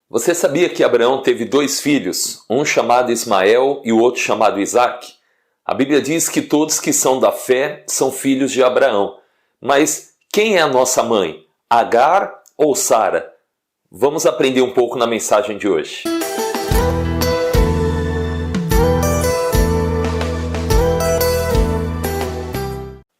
Você sabia que Abraão teve dois filhos, um chamado Ismael e o outro chamado Isaque? A Bíblia diz que todos que são da fé são filhos de Abraão. Mas quem é a nossa mãe? Agar ou Sara? Vamos aprender um pouco na mensagem de hoje.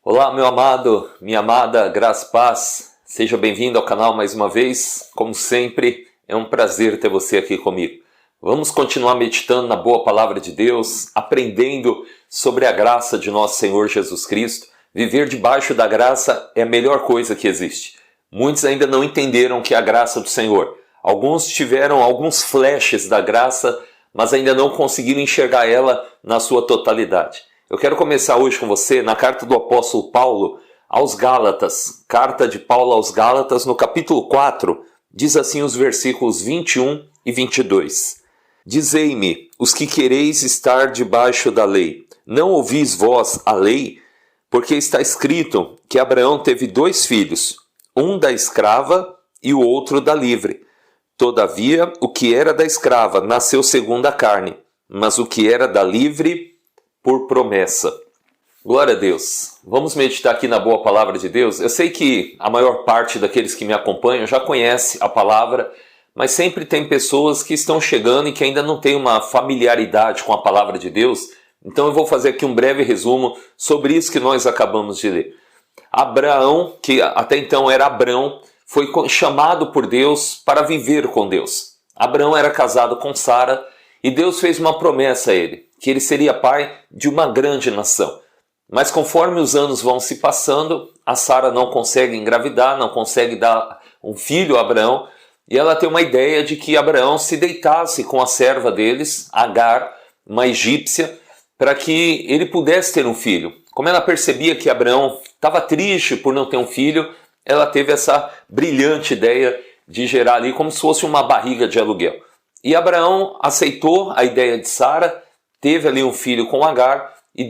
Olá, meu amado, minha amada, graça e paz. Seja bem-vindo ao canal mais uma vez. Como sempre, é um prazer ter você aqui comigo. Vamos continuar meditando na boa palavra de Deus, aprendendo sobre a graça de nosso Senhor Jesus Cristo. Viver debaixo da graça é a melhor coisa que existe. Muitos ainda não entenderam o que é a graça do Senhor. Alguns tiveram alguns flashes da graça, mas ainda não conseguiram enxergar ela na sua totalidade. Eu quero começar hoje com você na carta do apóstolo Paulo aos Gálatas. Carta de Paulo aos Gálatas, no capítulo 4, diz assim os versículos 21 e 22. Dizei-me, os que quereis estar debaixo da lei, não ouvis vós a lei? Porque está escrito que Abraão teve dois filhos, um da escrava e o outro da livre. Todavia, o que era da escrava nasceu segundo a carne, mas o que era da livre, por promessa. Glória a Deus. Vamos meditar aqui na boa palavra de Deus. Eu sei que a maior parte daqueles que me acompanham já conhece a palavra, mas sempre tem pessoas que estão chegando e que ainda não têm uma familiaridade com a palavra de Deus. Então eu vou fazer aqui um breve resumo sobre isso que nós acabamos de ler. Abraão, que até então era Abrão, foi chamado por Deus para viver com Deus. Abraão era casado com Sara e Deus fez uma promessa a ele, que ele seria pai de uma grande nação. Mas conforme os anos vão se passando, a Sara não consegue engravidar, não consegue dar um filho a Abraão, e ela tem uma ideia de que Abraão se deitasse com a serva deles, Agar, uma egípcia, para que ele pudesse ter um filho. Como ela percebia que Abraão estava triste por não ter um filho, ela teve essa brilhante ideia de gerar ali como se fosse uma barriga de aluguel. E Abraão aceitou a ideia de Sara, teve ali um filho com Agar, e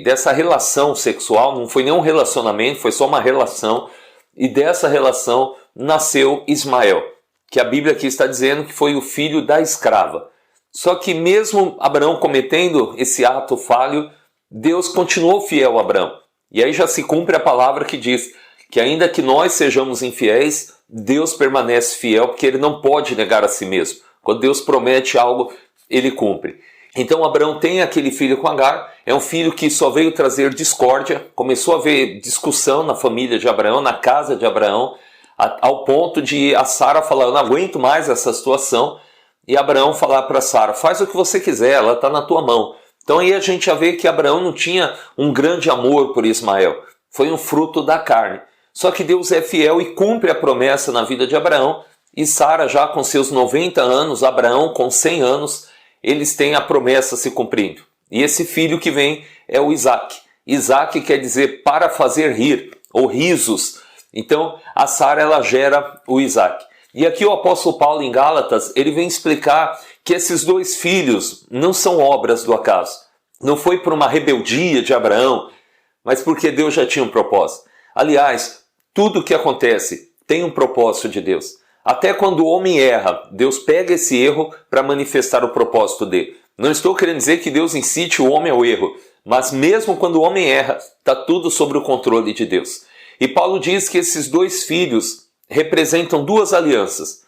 dessa relação sexual, não foi nenhum relacionamento, foi só uma relação, e dessa relação nasceu Ismael, que a Bíblia aqui está dizendo que foi o filho da escrava. Só que mesmo Abraão cometendo esse ato falho, Deus continuou fiel a Abraão. E aí já se cumpre a palavra que diz que ainda que nós sejamos infiéis, Deus permanece fiel, porque ele não pode negar a si mesmo. Quando Deus promete algo, ele cumpre. Então Abraão tem aquele filho com Agar, é um filho que só veio trazer discórdia, começou a haver discussão na família de Abraão, na casa de Abraão, ao ponto de a Sara falar, eu não aguento mais essa situação, e Abraão falar para Sara, faz o que você quiser, ela está na tua mão. Então aí a gente já vê que Abraão não tinha um grande amor por Ismael, foi um fruto da carne. Só que Deus é fiel e cumpre a promessa na vida de Abraão, e Sara já com seus 90 anos, Abraão com 100 anos, eles têm a promessa se cumprindo. E esse filho que vem é o Isaque. Isaque quer dizer para fazer rir, ou risos. Então a Sara ela gera o Isaque. E aqui o apóstolo Paulo em Gálatas, ele vem explicar que esses dois filhos não são obras do acaso. Não foi por uma rebeldia de Abraão, mas porque Deus já tinha um propósito. Aliás, tudo o que acontece tem um propósito de Deus. Até quando o homem erra, Deus pega esse erro para manifestar o propósito dele. Não estou querendo dizer que Deus incite o homem ao erro, mas mesmo quando o homem erra, está tudo sob o controle de Deus. E Paulo diz que esses dois filhos representam duas alianças.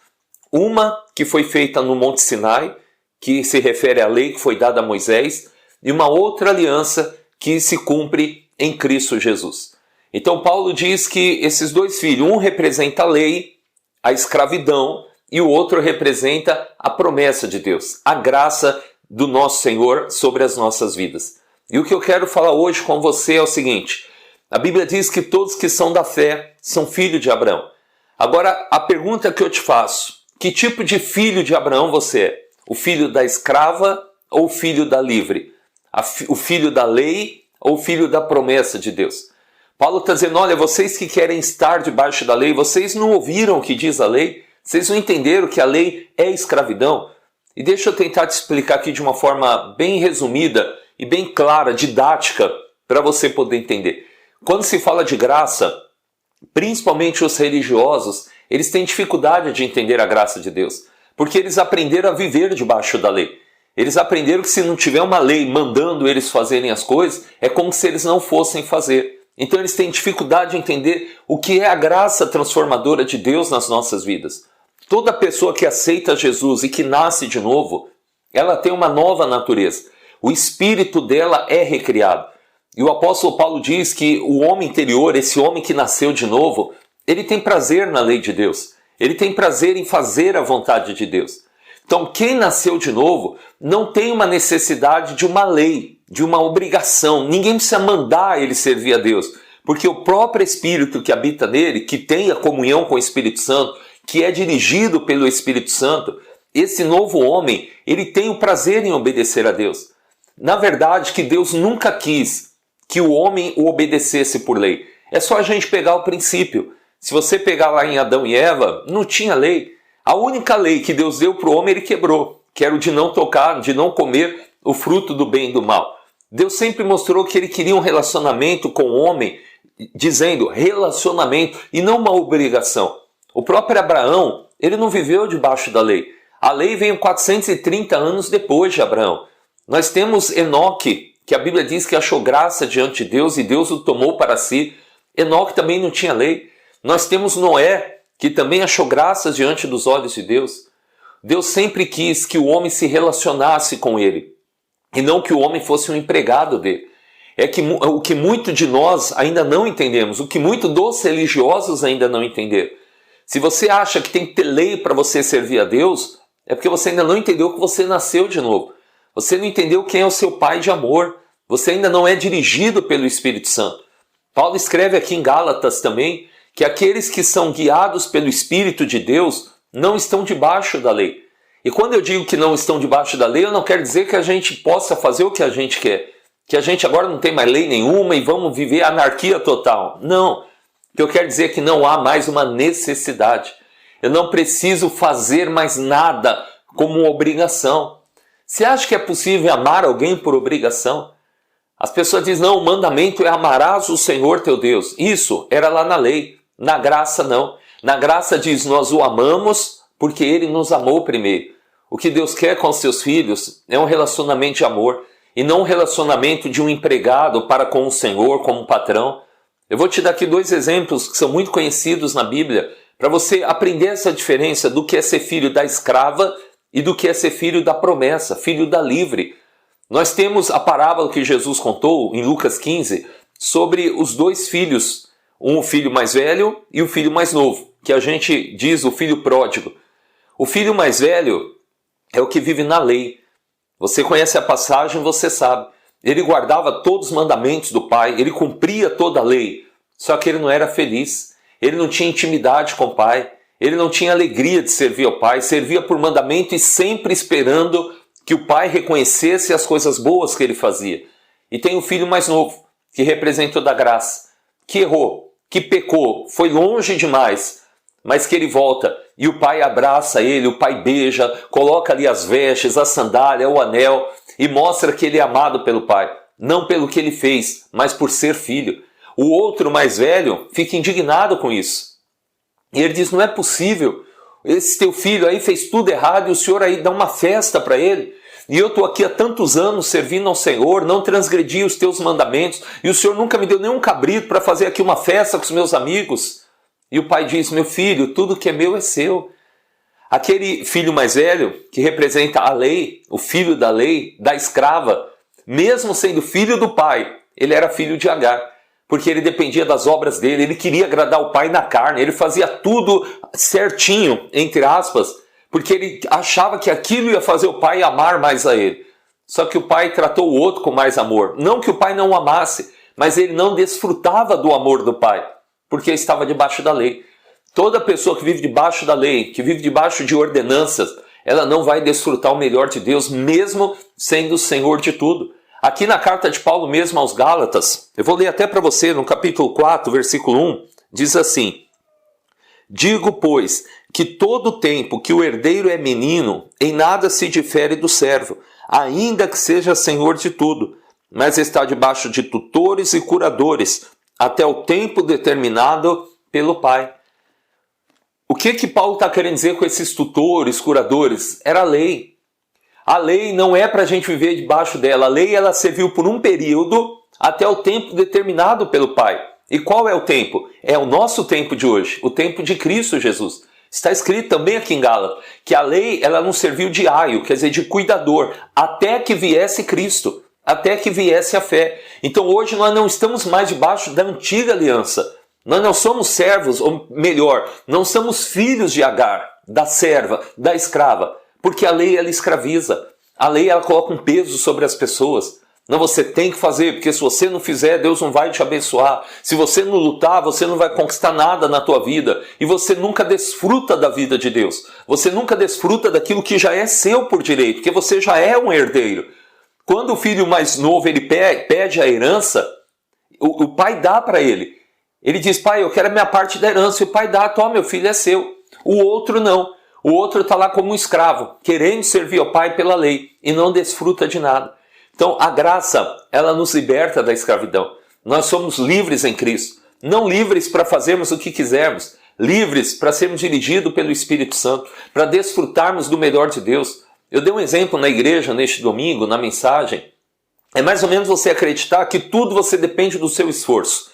Uma que foi feita no Monte Sinai, que se refere à lei que foi dada a Moisés, e uma outra aliança que se cumpre em Cristo Jesus. Então Paulo diz que esses dois filhos, um representa a lei, a escravidão, e o outro representa a promessa de Deus, a graça do nosso Senhor sobre as nossas vidas. E o que eu quero falar hoje com você é o seguinte, a Bíblia diz que todos que são da fé são filhos de Abraão. Agora, a pergunta que eu te faço, que tipo de filho de Abraão você é? O filho da escrava ou o filho da livre? O filho da lei ou o filho da promessa de Deus? Paulo está dizendo, olha, vocês que querem estar debaixo da lei, vocês não ouviram o que diz a lei? Vocês não entenderam que a lei é escravidão? E deixa eu tentar te explicar aqui de uma forma bem resumida e bem clara, didática, para você poder entender. Quando se fala de graça, principalmente os religiosos, eles têm dificuldade de entender a graça de Deus. porque eles aprenderam a viver debaixo da lei. Eles aprenderam que se não tiver uma lei mandando eles fazerem as coisas, é como se eles não fossem fazer. Então eles têm dificuldade de entender o que é a graça transformadora de Deus nas nossas vidas. Toda pessoa que aceita Jesus e que nasce de novo, ela tem uma nova natureza. O espírito dela é recriado. E o apóstolo Paulo diz que o homem interior, esse homem que nasceu de novo, ele tem prazer na lei de Deus. Ele tem prazer em fazer a vontade de Deus. Então, quem nasceu de novo não tem uma necessidade de uma lei, de uma obrigação. Ninguém precisa mandar ele servir a Deus, porque o próprio Espírito que habita nele, que tem a comunhão com o Espírito Santo, que é dirigido pelo Espírito Santo, esse novo homem, ele tem o prazer em obedecer a Deus. Na verdade, que Deus nunca quis que o homem o obedecesse por lei. É só a gente pegar o princípio. Se você pegar lá em Adão e Eva, não tinha lei. A única lei que Deus deu para o homem, ele quebrou, que era o de não tocar, de não comer o fruto do bem e do mal. Deus sempre mostrou que ele queria um relacionamento com o homem, dizendo relacionamento e não uma obrigação. O próprio Abraão, ele não viveu debaixo da lei. A lei veio 430 anos depois de Abraão. Nós temos Enoque, que a Bíblia diz que achou graça diante de Deus e Deus o tomou para si. Enoque também não tinha lei. Nós temos Noé, que também achou graça diante dos olhos de Deus. Deus sempre quis que o homem se relacionasse com ele, e não que o homem fosse um empregado dele. É que o que muito de nós ainda não entendemos, o que muito dos religiosos ainda não entenderam. Se você acha que tem que ter lei para você servir a Deus, é porque você ainda não entendeu que você nasceu de novo. Você não entendeu quem é o seu Pai de amor. Você ainda não é dirigido pelo Espírito Santo. Paulo escreve aqui em Gálatas também que aqueles que são guiados pelo Espírito de Deus não estão debaixo da lei. E quando eu digo que não estão debaixo da lei, eu não quero dizer que a gente possa fazer o que a gente quer. Que a gente agora não tem mais lei nenhuma e vamos viver anarquia total. Não. O que eu quero dizer é que não há mais uma necessidade. Eu não preciso fazer mais nada como uma obrigação. Você acha que é possível amar alguém por obrigação? As pessoas dizem, não, o mandamento é amarás o Senhor teu Deus. Isso era lá na lei. Na graça não. Na graça diz, nós o amamos porque ele nos amou primeiro. O que Deus quer com os seus filhos é um relacionamento de amor e não um relacionamento de um empregado para com o Senhor como um patrão. Eu vou te dar aqui 2 exemplos que são muito conhecidos na Bíblia para você aprender essa diferença do que é ser filho da escrava e do que é ser filho da promessa, filho da livre. Nós temos a parábola que Jesus contou em Lucas 15 sobre os 2 filhos, um filho mais velho e o filho mais novo, que a gente diz o filho pródigo. O filho mais velho é o que vive na lei. Você conhece a passagem, você sabe. Ele guardava todos os mandamentos do pai, ele cumpria toda a lei, só que ele não era feliz, ele não tinha intimidade com o pai, ele não tinha alegria de servir ao pai, servia por mandamento e sempre esperando que o pai reconhecesse as coisas boas que ele fazia. E tem o filho mais novo, que representa toda a graça, que errou, que pecou, foi longe demais, mas que ele volta e o pai abraça ele, o pai beija, coloca ali as vestes, a sandália, o anel e mostra que ele é amado pelo pai, não pelo que ele fez, mas por ser filho. O outro mais velho fica indignado com isso. E ele diz, não é possível, esse teu filho aí fez tudo errado e o Senhor aí dá uma festa para ele. E eu estou aqui há tantos anos servindo ao Senhor, não transgredi os teus mandamentos, e o Senhor nunca me deu nenhum cabrito para fazer aqui uma festa com os meus amigos. E o pai diz, meu filho, tudo que é meu é seu. Aquele filho mais velho, que representa a lei, o filho da lei, da escrava, mesmo sendo filho do pai, ele era filho de Agar, porque ele dependia das obras dele, ele queria agradar o pai na carne, ele fazia tudo certinho, entre aspas, porque ele achava que aquilo ia fazer o pai amar mais a ele. Só que o pai tratou o outro com mais amor. Não que o pai não o amasse, mas ele não desfrutava do amor do pai, porque estava debaixo da lei. Toda pessoa que vive debaixo da lei, que vive debaixo de ordenanças, ela não vai desfrutar o melhor de Deus, mesmo sendo o Senhor de tudo. Aqui na carta de Paulo mesmo aos Gálatas, eu vou ler até para você no capítulo 4, versículo 1, diz assim: digo, pois, que todo tempo que o herdeiro é menino, em nada se difere do servo, ainda que seja senhor de tudo, mas está debaixo de tutores e curadores, até o tempo determinado pelo Pai. O que Paulo está querendo dizer com esses tutores, curadores? Era a lei. A lei não é para a gente viver debaixo dela. A lei ela serviu por um período até o tempo determinado pelo Pai. E qual é o tempo? É o nosso tempo de hoje, o tempo de Cristo Jesus. Está escrito também aqui em Gálatas que a lei ela não serviu de aio, quer dizer, de cuidador, até que viesse Cristo, até que viesse a fé. Então hoje nós não estamos mais debaixo da antiga aliança. Nós não somos servos, ou melhor, não somos filhos de Agar, da serva, da escrava, porque a lei ela escraviza. A lei ela coloca um peso sobre as pessoas. Não, você tem que fazer, porque se você não fizer, Deus não vai te abençoar. Se você não lutar, você não vai conquistar nada na tua vida. E você nunca desfruta da vida de Deus. Você nunca desfruta daquilo que já é seu por direito, porque você já é um herdeiro. Quando o filho mais novo ele pede a herança, o pai dá para ele. Ele diz, pai, eu quero a minha parte da herança. E o pai dá, toma, meu filho é seu. O outro não. O outro está lá como um escravo, querendo servir ao pai pela lei e não desfruta de nada. Então a graça, ela nos liberta da escravidão. Nós somos livres em Cristo. Não livres para fazermos o que quisermos. Livres para sermos dirigidos pelo Espírito Santo, para desfrutarmos do melhor de Deus. Eu dei um exemplo na igreja neste domingo, na mensagem. É mais ou menos você acreditar que tudo você depende do seu esforço.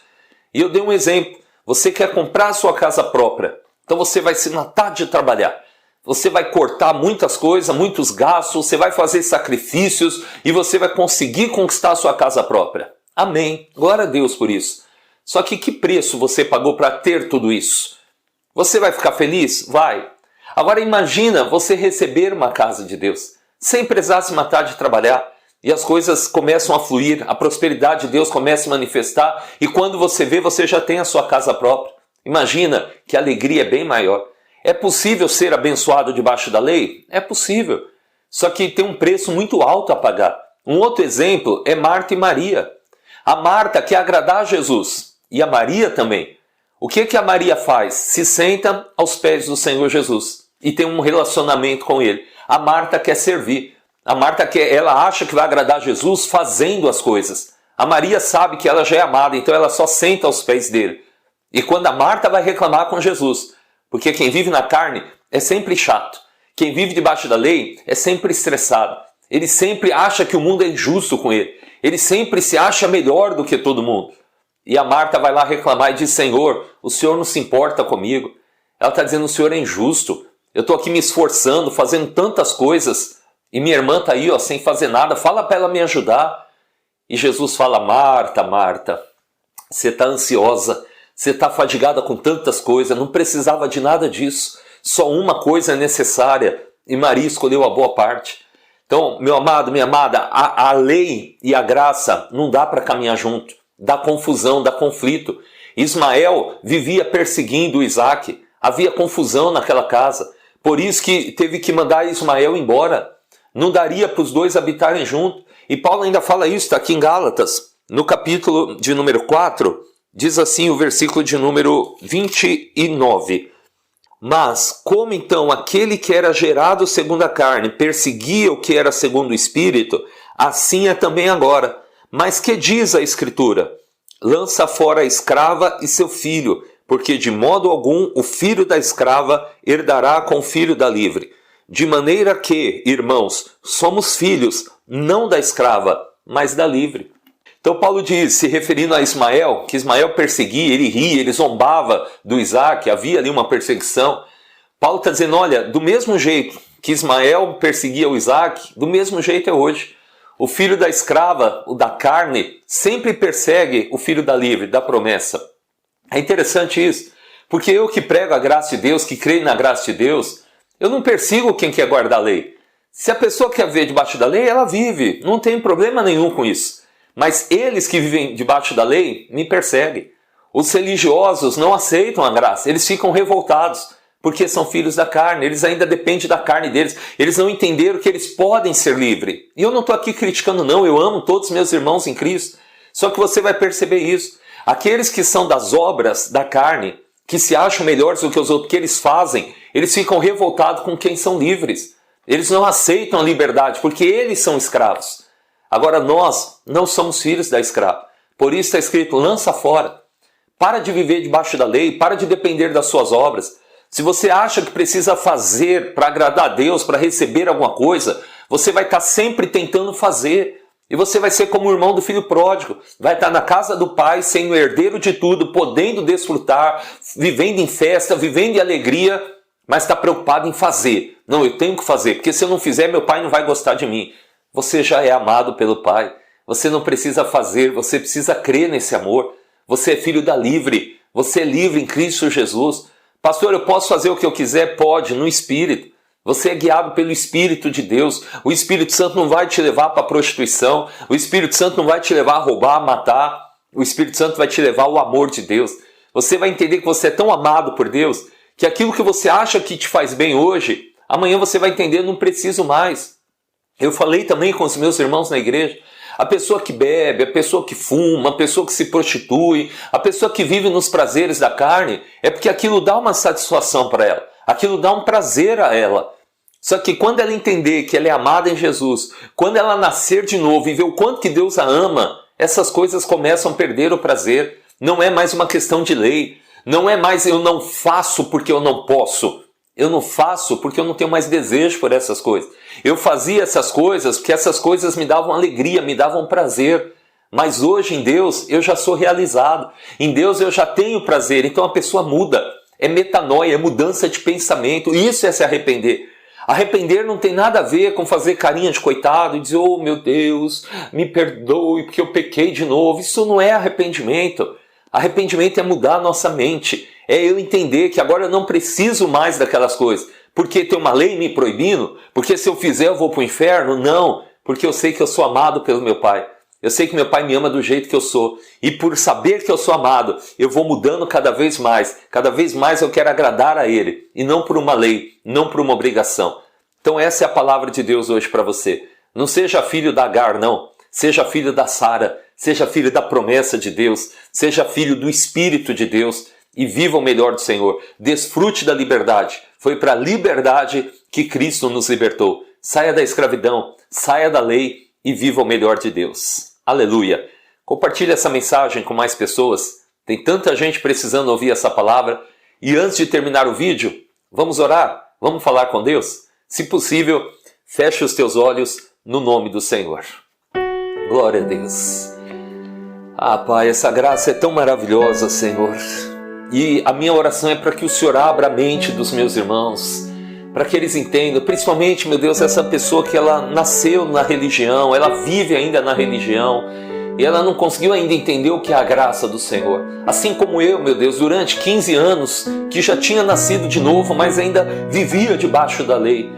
E eu dei um exemplo. Você quer comprar a sua casa própria. Então você vai se matar de trabalhar. Você vai cortar muitas coisas, muitos gastos, você vai fazer sacrifícios e você vai conseguir conquistar a sua casa própria. Amém. Glória a Deus por isso. Só que preço você pagou para ter tudo isso? Você vai ficar feliz? Vai. Agora imagina você receber uma casa de Deus, sem precisar se matar de trabalhar. E as coisas começam a fluir, a prosperidade de Deus começa a se manifestar e quando você vê, você já tem a sua casa própria. Imagina que a alegria é bem maior. É possível ser abençoado debaixo da lei? É possível. Só que tem um preço muito alto a pagar. Um outro exemplo é Marta e Maria. A Marta quer agradar a Jesus e a Maria também. O que a Maria faz? Se senta aos pés do Senhor Jesus e tem um relacionamento com Ele. A Marta quer servir. A Marta ela acha que vai agradar Jesus fazendo as coisas. A Maria sabe que ela já é amada, então ela só senta aos pés dele. E quando a Marta vai reclamar com Jesus, porque quem vive na carne é sempre chato. Quem vive debaixo da lei é sempre estressado. Ele sempre acha que o mundo é injusto com ele. Ele sempre se acha melhor do que todo mundo. E a Marta vai lá reclamar e diz, Senhor, o Senhor não se importa comigo. Ela está dizendo, o Senhor é injusto. Eu estou aqui me esforçando, fazendo tantas coisas. E minha irmã está aí, sem fazer nada, fala para ela me ajudar. E Jesus fala, Marta, Marta, você está ansiosa, você está fadigada com tantas coisas, não precisava de nada disso. Só uma coisa é necessária, e Maria escolheu a boa parte. Então, meu amado, minha amada, a lei e a graça não dá para caminhar junto. Dá confusão, dá conflito. Ismael vivia perseguindo Isaac, havia confusão naquela casa. Por isso que teve que mandar Ismael embora. Não daria para os dois habitarem juntos. E Paulo ainda fala isso, está aqui em Gálatas, no capítulo de número 4, diz assim o versículo de número 29. Mas, como então aquele que era gerado segundo a carne perseguia o que era segundo o Espírito, assim é também agora. Mas que diz a Escritura? Lança fora a escrava e seu filho, porque de modo algum o filho da escrava herdará com o filho da livre. De maneira que, irmãos, somos filhos, não da escrava, mas da livre. Então Paulo diz, se referindo a Ismael, que Ismael perseguia, ele ria, ele zombava do Isaac, havia ali uma perseguição. Paulo está dizendo, olha, do mesmo jeito que Ismael perseguia o Isaac, do mesmo jeito é hoje. O filho da escrava, o da carne, sempre persegue o filho da livre, da promessa. É interessante isso, porque eu que prego a graça de Deus, que creio na graça de Deus, eu não persigo quem quer guardar a lei. Se a pessoa quer viver debaixo da lei, ela vive. Não tem problema nenhum com isso. Mas eles que vivem debaixo da lei me perseguem. Os religiosos não aceitam a graça. Eles ficam revoltados porque são filhos da carne. Eles ainda dependem da carne deles. Eles não entenderam que eles podem ser livres. E eu não estou aqui criticando não. Eu amo todos os meus irmãos em Cristo. Só que você vai perceber isso. Aqueles que são das obras da carne, que se acham melhores do que os outros, que eles fazem, eles ficam revoltados com quem são livres. Eles não aceitam a liberdade, porque eles são escravos. Agora nós não somos filhos da escrava. Por isso está escrito, lança fora. Para de viver debaixo da lei, para de depender das suas obras. Se você acha que precisa fazer para agradar a Deus, para receber alguma coisa, você vai estar sempre tentando fazer. E você vai ser como o irmão do filho pródigo. Vai estar na casa do pai, sendo herdeiro de tudo, podendo desfrutar, vivendo em festa, vivendo em alegria, mas está preocupado em fazer. Não, eu tenho que fazer, porque se eu não fizer, meu pai não vai gostar de mim. Você já é amado pelo pai. Você não precisa fazer, você precisa crer nesse amor. Você é filho da livre. Você é livre em Cristo Jesus. Pastor, eu posso fazer o que eu quiser? Pode, no Espírito. Você é guiado pelo Espírito de Deus. O Espírito Santo não vai te levar para a prostituição. O Espírito Santo não vai te levar a roubar, a matar. O Espírito Santo vai te levar ao amor de Deus. Você vai entender que você é tão amado por Deus que aquilo que você acha que te faz bem hoje, amanhã você vai entender, não preciso mais. Eu falei também com os meus irmãos na igreja. A pessoa que bebe, a pessoa que fuma, a pessoa que se prostitui, a pessoa que vive nos prazeres da carne, é porque aquilo dá uma satisfação para ela. Aquilo dá um prazer a ela. Só que quando ela entender que ela é amada em Jesus, quando ela nascer de novo e ver o quanto que Deus a ama, essas coisas começam a perder o prazer. Não é mais uma questão de lei. Não é mais eu não faço porque eu não posso. Eu não faço porque eu não tenho mais desejo por essas coisas. Eu fazia essas coisas porque essas coisas me davam alegria, me davam prazer. Mas hoje em Deus eu já sou realizado. Em Deus eu já tenho prazer. Então a pessoa muda. É metanoia, é mudança de pensamento. Isso é se arrepender. Arrepender não tem nada a ver com fazer carinha de coitado e dizer, oh meu Deus, me perdoe porque eu pequei de novo. Isso não é arrependimento. Arrependimento é mudar a nossa mente. É eu entender que agora eu não preciso mais daquelas coisas. Porque tem uma lei me proibindo? Porque se eu fizer eu vou para o inferno? Não, porque eu sei que eu sou amado pelo meu Pai. Eu sei que meu Pai me ama do jeito que eu sou. E por saber que eu sou amado, eu vou mudando cada vez mais. Cada vez mais eu quero agradar a Ele. E não por uma lei, não por uma obrigação. Então essa é a palavra de Deus hoje para você. Não seja filho da Agar, não. Seja filho da Sara. Seja filho da promessa de Deus. Seja filho do Espírito de Deus. E viva o melhor do Senhor. Desfrute da liberdade. Foi para a liberdade que Cristo nos libertou. Saia da escravidão. Saia da lei. E viva o melhor de Deus. Aleluia! Compartilhe essa mensagem com mais pessoas. Tem tanta gente precisando ouvir essa palavra. E antes de terminar o vídeo, vamos orar? Vamos falar com Deus? Se possível, feche os teus olhos no nome do Senhor. Glória a Deus. Ah, Pai, essa graça é tão maravilhosa, Senhor. E a minha oração é para que o Senhor abra a mente dos meus irmãos, para que eles entendam, principalmente, meu Deus, essa pessoa que ela nasceu na religião, ela vive ainda na religião, e ela não conseguiu ainda entender o que é a graça do Senhor. Assim como eu, meu Deus, durante 15 anos, que já tinha nascido de novo, mas ainda vivia debaixo da lei.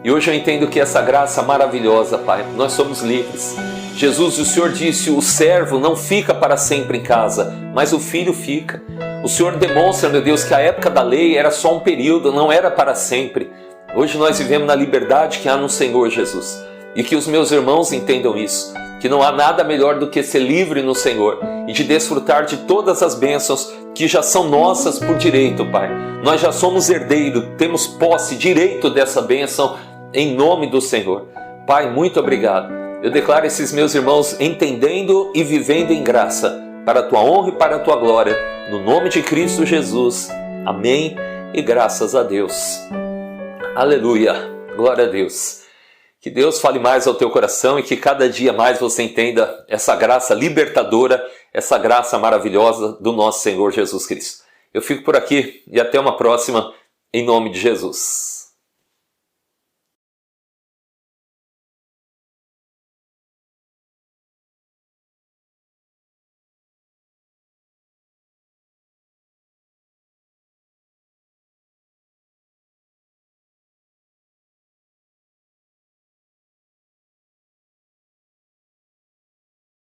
E hoje eu entendo que essa graça maravilhosa, Pai, nós somos livres. Jesus, o Senhor disse, o servo não fica para sempre em casa, mas o filho fica. O Senhor demonstra, meu Deus, que a época da lei era só um período, não era para sempre. Hoje nós vivemos na liberdade que há no Senhor Jesus. E que os meus irmãos entendam isso. Que não há nada melhor do que ser livre no Senhor. E de desfrutar de todas as bênçãos que já são nossas por direito, Pai. Nós já somos herdeiros, temos posse, direito dessa bênção em nome do Senhor. Pai, muito obrigado. Eu declaro esses meus irmãos entendendo e vivendo em graça. Para a Tua honra e para a Tua glória. No nome de Cristo Jesus. Amém e graças a Deus. Aleluia, glória a Deus. Que Deus fale mais ao teu coração e que cada dia mais você entenda essa graça libertadora, essa graça maravilhosa do nosso Senhor Jesus Cristo. Eu fico por aqui e até uma próxima, em nome de Jesus.